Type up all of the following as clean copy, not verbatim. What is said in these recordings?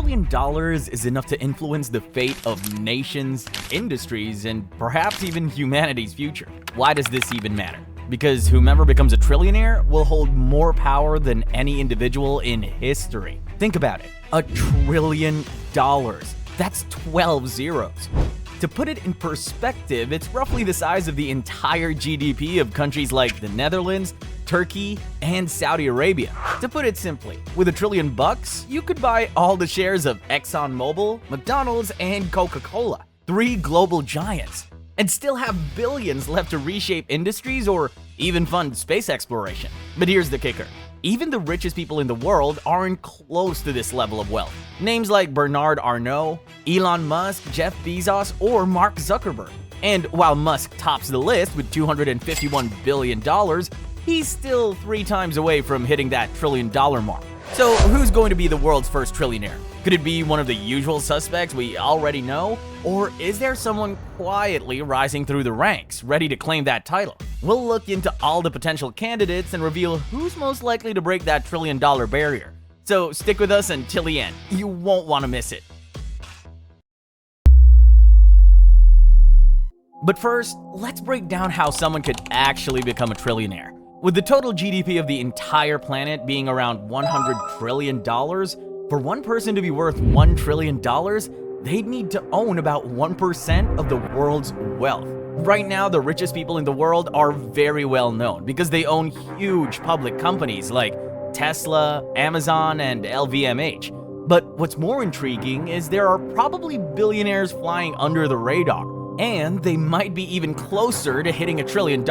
trillion is enough to influence the fate of nations, industries, and perhaps even humanity's future. Why does this even matter? Because whomever becomes a trillionaire will hold more power than any individual in history. Think about it. $1 trillion. That's 12 zeros. To put it in perspective, it's roughly the size of the entire GDP of countries like the Netherlands, Turkey, and Saudi Arabia. To put it simply, with $1 trillion, you could buy all the shares of ExxonMobil, McDonald's, and Coca-Cola, 3 global giants, and still have billions left to reshape industries or even fund space exploration. But here's the kicker. Even the richest people in the world aren't close to this level of wealth. Names like Bernard Arnault, Elon Musk, Jeff Bezos, or Mark Zuckerberg. And while Musk tops the list with $251 billion, he's still 3 times away from hitting that $1 trillion mark. So who's going to be the world's first trillionaire? Could it be one of the usual suspects we already know? Or is there someone quietly rising through the ranks, ready to claim that title? We'll look into all the potential candidates and reveal who's most likely to break that $1 trillion barrier. So stick with us until the end. You won't want to miss it. But first, let's break down how someone could actually become a trillionaire. With the total GDP of the entire planet being around $100 trillion, for one person to be worth $1 trillion, they'd need to own about 1% of the world's wealth. Right now, the richest people in the world are very well known because they own huge public companies like Tesla, Amazon, and LVMH. But what's more intriguing is there are probably billionaires flying under the radar, and they might be even closer to hitting $1 trillion.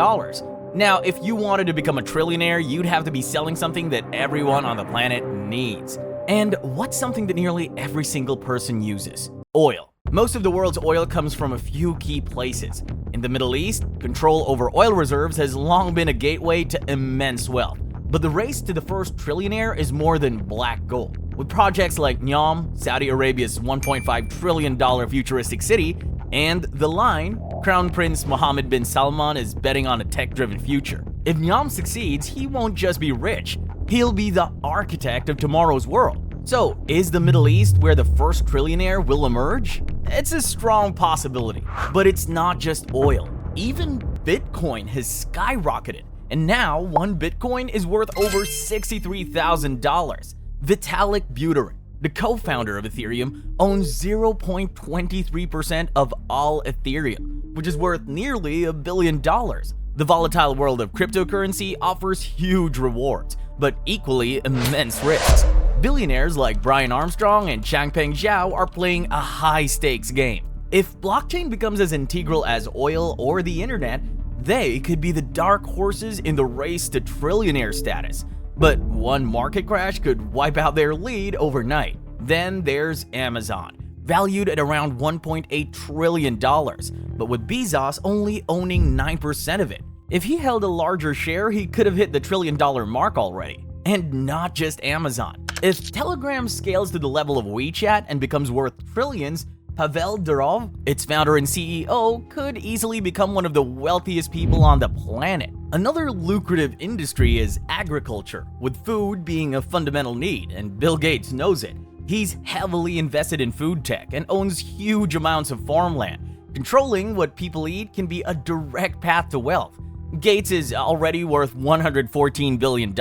Now, if you wanted to become a trillionaire, you'd have to be selling something that everyone on the planet needs. And what's something that nearly every single person uses? Oil. Most of the world's oil comes from a few key places. In the Middle East, control over oil reserves has long been a gateway to immense wealth. But the race to the first trillionaire is more than black gold. With projects like Neom, Saudi Arabia's $1.5 trillion futuristic city, and The Line, Crown Prince Mohammed bin Salman is betting on a tech-driven future. If Neom succeeds, he won't just be rich, he'll be the architect of tomorrow's world. So, is the Middle East where the first trillionaire will emerge? It's a strong possibility. But it's not just oil. Even Bitcoin has skyrocketed, and now 1 Bitcoin is worth over $63,000. Vitalik Buterin, the co-founder of Ethereum, owns 0.23% of all Ethereum, which is worth nearly $1 billion. The volatile world of cryptocurrency offers huge rewards, but equally immense risks. Billionaires like Brian Armstrong and Changpeng Zhao are playing a high-stakes game. If blockchain becomes as integral as oil or the internet, they could be the dark horses in the race to trillionaire status. But one market crash could wipe out their lead overnight. Then there's Amazon, valued at around $1.8 trillion, but with Bezos only owning 9% of it. If he held a larger share, he could have hit the $1 trillion mark already. And not just Amazon. If Telegram scales to the level of WeChat and becomes worth trillions, Pavel Durov, its founder and CEO, could easily become one of the wealthiest people on the planet. Another lucrative industry is agriculture, with food being a fundamental need, and Bill Gates knows it. He's heavily invested in food tech and owns huge amounts of farmland. Controlling what people eat can be a direct path to wealth. Gates is already worth $114 billion,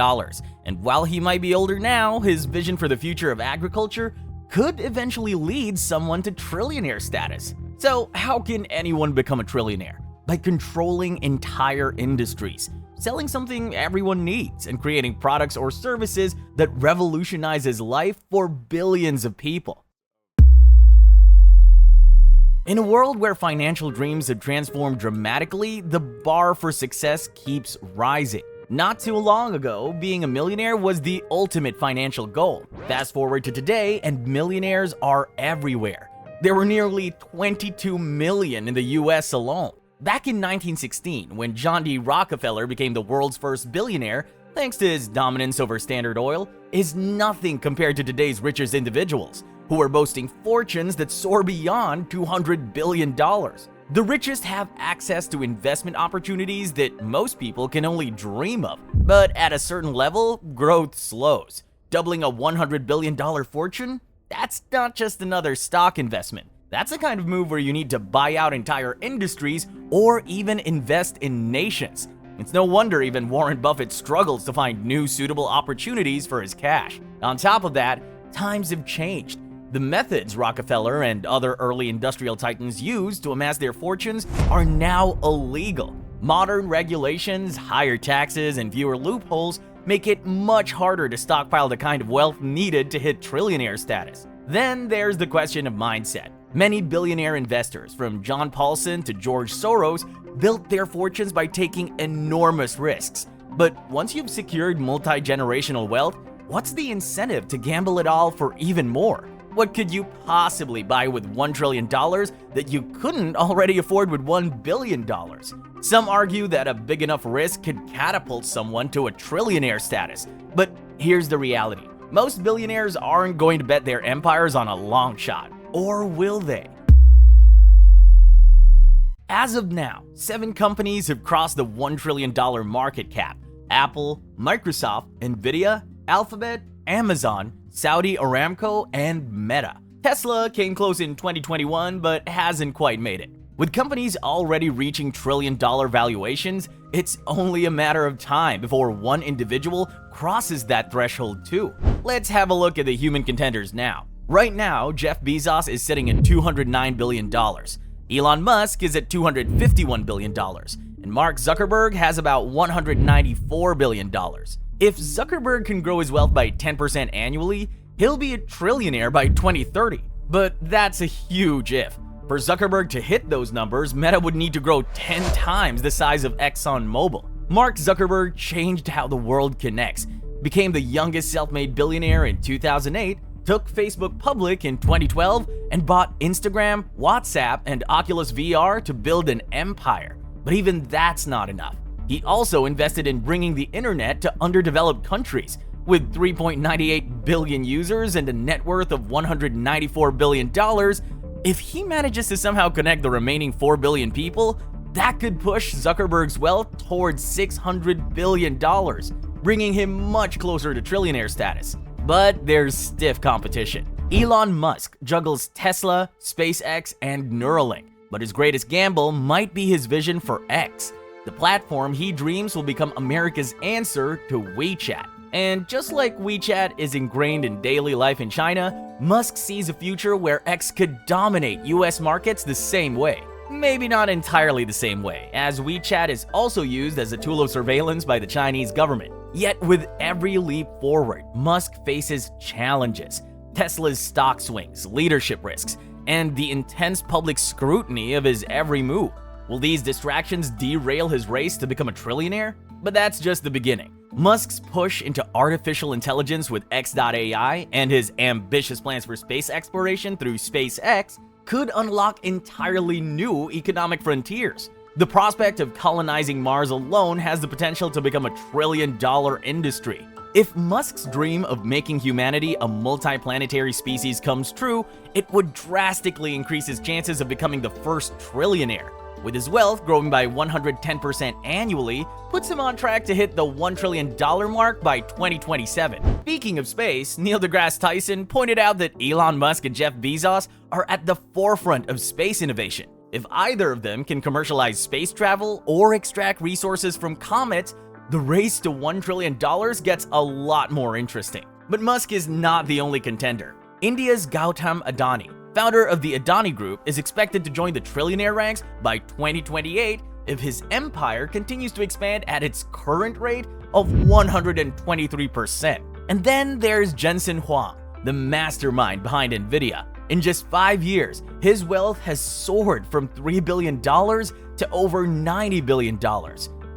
and while he might be older now, his vision for the future of agriculture could eventually lead someone to trillionaire status. So how can anyone become a trillionaire? By controlling entire industries, selling something everyone needs, and creating products or services that revolutionizes life for billions of people. In a world where financial dreams have transformed dramatically, the bar for success keeps rising. Not too long ago, being a millionaire was the ultimate financial goal. Fast forward to today, and millionaires are everywhere. There were nearly 22 million in the US alone. Back in 1916, when John D. Rockefeller became the world's first billionaire, thanks to his dominance over Standard Oil, is nothing compared to today's richest individuals, who are boasting fortunes that soar beyond $200 billion. The richest have access to investment opportunities that most people can only dream of. But at a certain level, growth slows. Doubling a $100 billion fortune? That's not just another stock investment. That's the kind of move where you need to buy out entire industries or even invest in nations. It's no wonder even Warren Buffett struggles to find new suitable opportunities for his cash. On top of that, times have changed. The methods Rockefeller and other early industrial titans used to amass their fortunes are now illegal. Modern regulations, higher taxes, and fewer loopholes make it much harder to stockpile the kind of wealth needed to hit trillionaire status. Then there's the question of mindset. Many billionaire investors, from John Paulson to George Soros, built their fortunes by taking enormous risks. But once you've secured multi-generational wealth, what's the incentive to gamble it all for even more? What could you possibly buy with $1 trillion that you couldn't already afford with $1 billion? Some argue that a big enough risk could catapult someone to a trillionaire status. But here's the reality. Most billionaires aren't going to bet their empires on a long shot. Or will they? As of now, 7 companies have crossed the $1 trillion market cap: Apple, Microsoft, Nvidia, Alphabet, Amazon, Saudi Aramco, and Meta. Tesla came close in 2021 but hasn't quite made it. With companies already reaching trillion-dollar valuations, it's only a matter of time before one individual crosses that threshold too. Let's have a look at the human contenders now. Right now, Jeff Bezos is sitting at $209 billion. Elon Musk is at $251 billion. And Mark Zuckerberg has about $194 billion. If Zuckerberg can grow his wealth by 10% annually, he'll be a trillionaire by 2030. But that's a huge if. For Zuckerberg to hit those numbers, Meta would need to grow 10 times the size of ExxonMobil. Mark Zuckerberg changed how the world connects, became the youngest self-made billionaire in 2008, took Facebook public in 2012, and bought Instagram, WhatsApp, and Oculus VR to build an empire. But even that's not enough. He also invested in bringing the internet to underdeveloped countries. With 3.98 billion users and a net worth of $194 billion, if he manages to somehow connect the remaining 4 billion people, that could push Zuckerberg's wealth towards $600 billion, bringing him much closer to trillionaire status. But there's stiff competition. Elon Musk juggles Tesla, SpaceX, and Neuralink, but his greatest gamble might be his vision for X. The platform he dreams will become America's answer to WeChat. And just like WeChat is ingrained in daily life in China, Musk sees a future where X could dominate US markets the same way. Maybe not entirely the same way, as WeChat is also used as a tool of surveillance by the Chinese government. Yet with every leap forward, Musk faces challenges: Tesla's stock swings, leadership risks, and the intense public scrutiny of his every move. Will these distractions derail his race to become a trillionaire? But that's just the beginning. Musk's push into artificial intelligence with X.AI and his ambitious plans for space exploration through SpaceX could unlock entirely new economic frontiers. The prospect of colonizing Mars alone has the potential to become a $1 trillion industry. If Musk's dream of making humanity a multi-planetary species comes true, it would drastically increase his chances of becoming the first trillionaire. With his wealth growing by 110% annually, puts him on track to hit the $1 trillion mark by 2027. Speaking of space, Neil deGrasse Tyson pointed out that Elon Musk and Jeff Bezos are at the forefront of space innovation. If either of them can commercialize space travel or extract resources from comets, the race to $1 trillion gets a lot more interesting. But Musk is not the only contender. India's Gautam Adani, founder of the Adani Group, is expected to join the trillionaire ranks by 2028 if his empire continues to expand at its current rate of 123%. And then there's Jensen Huang, the mastermind behind Nvidia. In just 5 years, his wealth has soared from $3 billion to over $90 billion.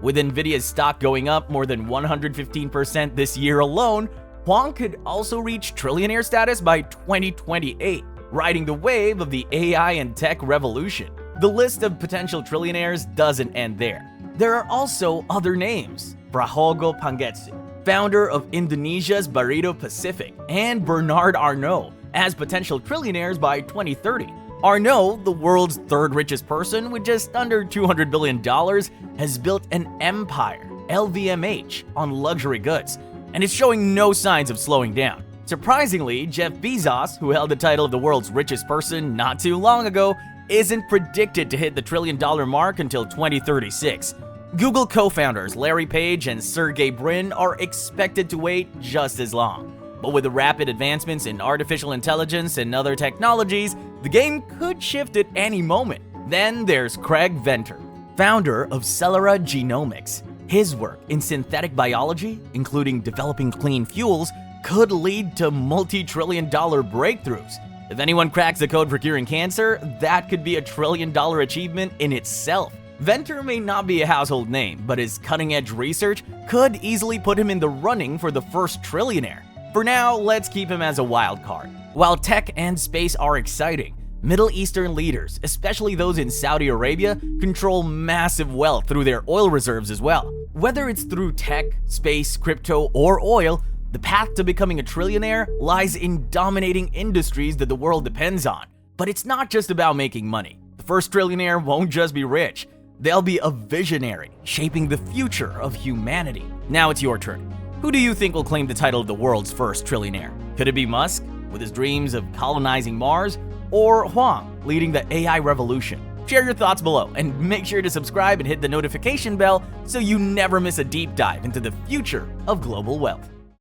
With Nvidia's stock going up more than 115% this year alone, Huang could also reach trillionaire status by 2028, riding the wave of the AI and tech revolution. The list of potential trillionaires doesn't end there. There are also other names: Prabowo Pangestu, founder of Indonesia's Barito Pacific, and Bernard Arnault as potential trillionaires by 2030. Arnault, the world's third richest person with just under $200 billion, has built an empire, LVMH, on luxury goods, and is showing no signs of slowing down. Surprisingly, Jeff Bezos, who held the title of the world's richest person not too long ago, isn't predicted to hit the $1 trillion mark until 2036. Google co-founders Larry Page and Sergey Brin are expected to wait just as long. But with the rapid advancements in artificial intelligence and other technologies, the game could shift at any moment. Then there's Craig Venter, founder of Celera Genomics. His work in synthetic biology, including developing clean fuels, could lead to multi-trillion-dollar breakthroughs. If anyone cracks the code for curing cancer, that could be a $1 trillion achievement in itself. Venter may not be a household name, but his cutting-edge research could easily put him in the running for the first trillionaire. For now, let's keep him as a wild card. While tech and space are exciting, Middle Eastern leaders, especially those in Saudi Arabia, control massive wealth through their oil reserves as well. Whether it's through tech, space, crypto, or oil, the path to becoming a trillionaire lies in dominating industries that the world depends on. But it's not just about making money. The first trillionaire won't just be rich. They'll be a visionary, shaping the future of humanity. Now it's your turn. Who do you think will claim the title of the world's first trillionaire? Could it be Musk, with his dreams of colonizing Mars, or Huang, leading the AI revolution? Share your thoughts below, and make sure to subscribe and hit the notification bell so you never miss a deep dive into the future of global wealth.